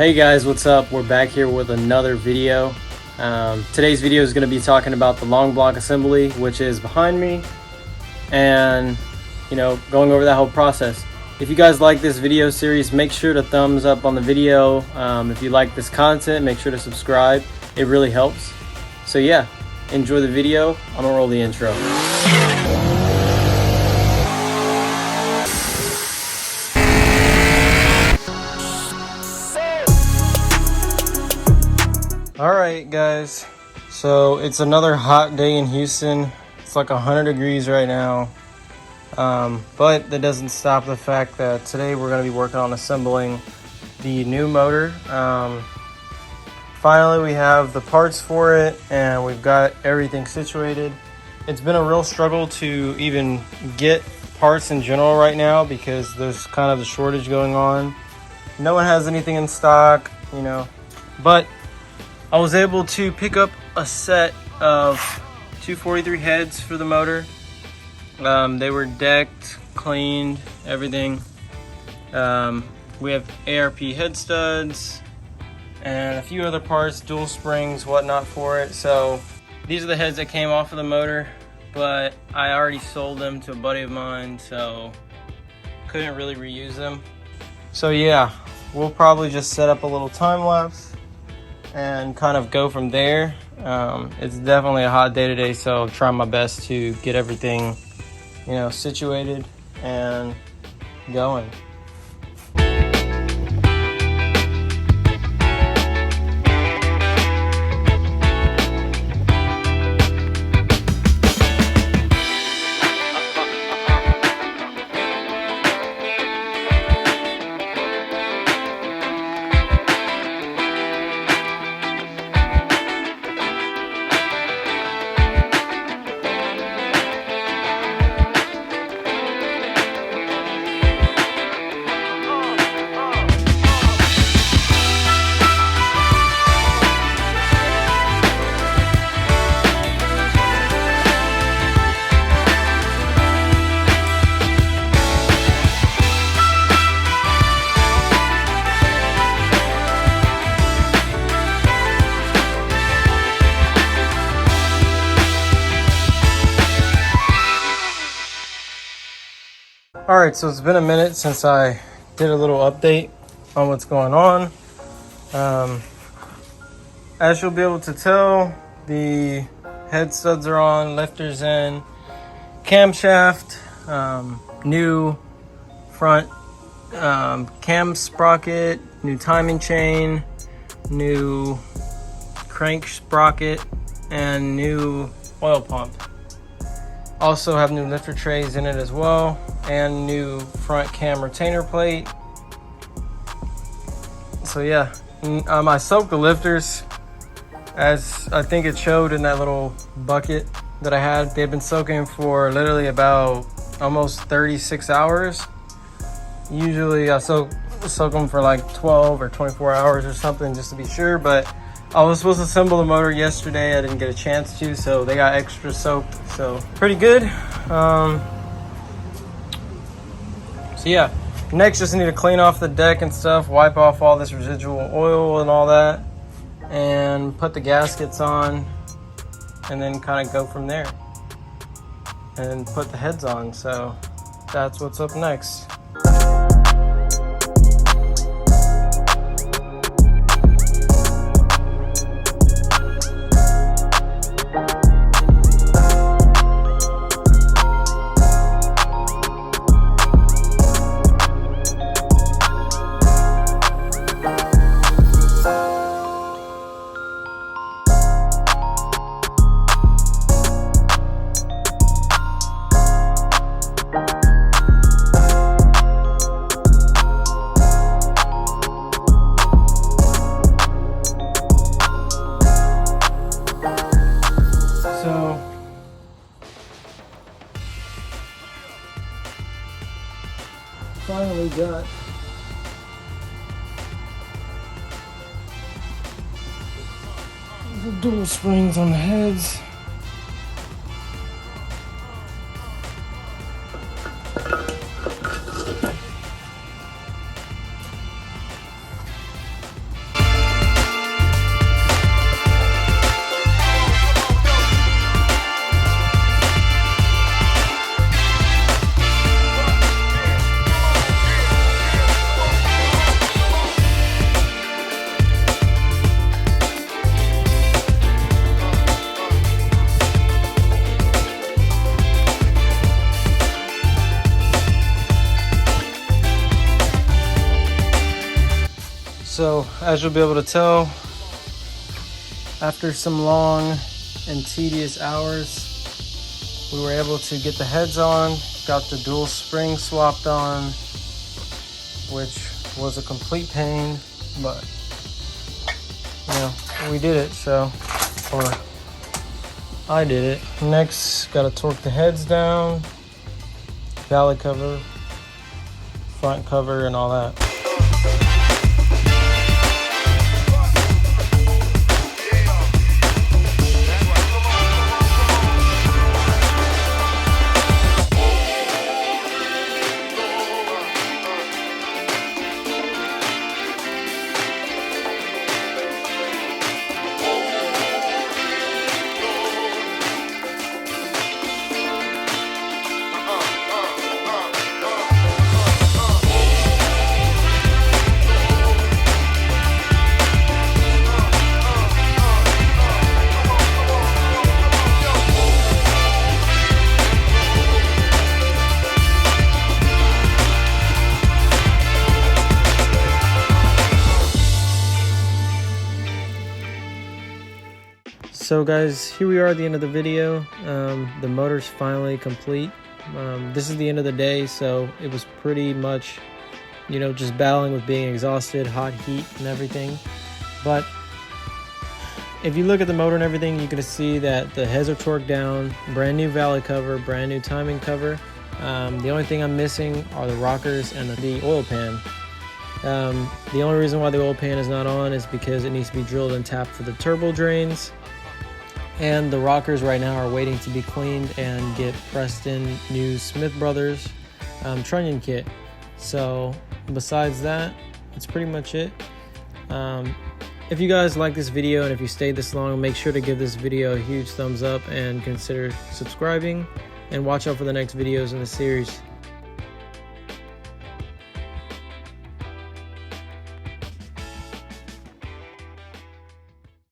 Hey guys, what's up? We're back here with another video. Today's video is going to be talking about the long block assembly, which is behind me, and going over that whole process. If you guys like this video series, make sure to thumbs up on the video. If you like this content, make sure to subscribe. It really helps. So yeah, enjoy the video. I'm gonna roll the intro. Alright guys, so it's another hot day in Houston. It's like 100 degrees right now, but that doesn't stop the fact that today we're going to be working on assembling the new motor. Finally we have the parts for it and we've got everything situated. It's been a real struggle to even get parts in general right now because there's kind of a shortage going on. No one has anything in stock, but I was able to pick up a set of 243 heads for the motor. They were decked, cleaned, everything. We have ARP head studs and a few other parts, dual springs, whatnot for it. So these are the heads that came off of the motor, but I already sold them to a buddy of mine, so couldn't really reuse them. So yeah, we'll probably just set up a little time lapse and kind of go from there. It's definitely a hot day today, so I'm trying my best to get everything, situated and going. Alright, so it's been a minute since I did a little update on what's going on. As you'll be able to tell, the head studs are on, lifters in, camshaft, new front cam sprocket, new timing chain, new crank sprocket, and new oil pump. Also have new lifter trays in it as well, and new front cam retainer plate. So yeah, I soaked the lifters, as I think it showed in that little bucket that I had. They had been soaking for literally about almost 36 hours. Usually I soak them for like 12 or 24 hours or something just to be sure, but I was supposed to assemble the motor yesterday. I didn't get a chance to, so they got extra soaked, so pretty good. So yeah, next just need to clean off the deck and stuff, wipe off all this residual oil and all that, and put the gaskets on, and then kind of go from there and put the heads on. So that's what's up next. Finally got the dual springs on the heads. So as you'll be able to tell, after some long and tedious hours, we were able to get the heads on, got the dual spring swapped on, which was a complete pain, but you know, we did it. So, or I did it. Next, got to torque the heads down, valley cover, front cover, and all that. So guys, here we are at the end of the video. The motor's finally complete. This is the end of the day, so it was pretty much, you know, just battling with being exhausted, hot heat and everything. But if you look at the motor and everything, you can see that the heads are torqued down, brand new valley cover, brand new timing cover. The only thing I'm missing are the rockers and the oil pan. The only reason why the oil pan is not on is because it needs to be drilled and tapped for the turbo drains. And the rockers right now are waiting to be cleaned and get pressed in new Smith Brothers trunnion kit. So besides that, that's pretty much it. If you guys like this video and if you stayed this long, make sure to give this video a huge thumbs up and consider subscribing, and watch out for the next videos in the series.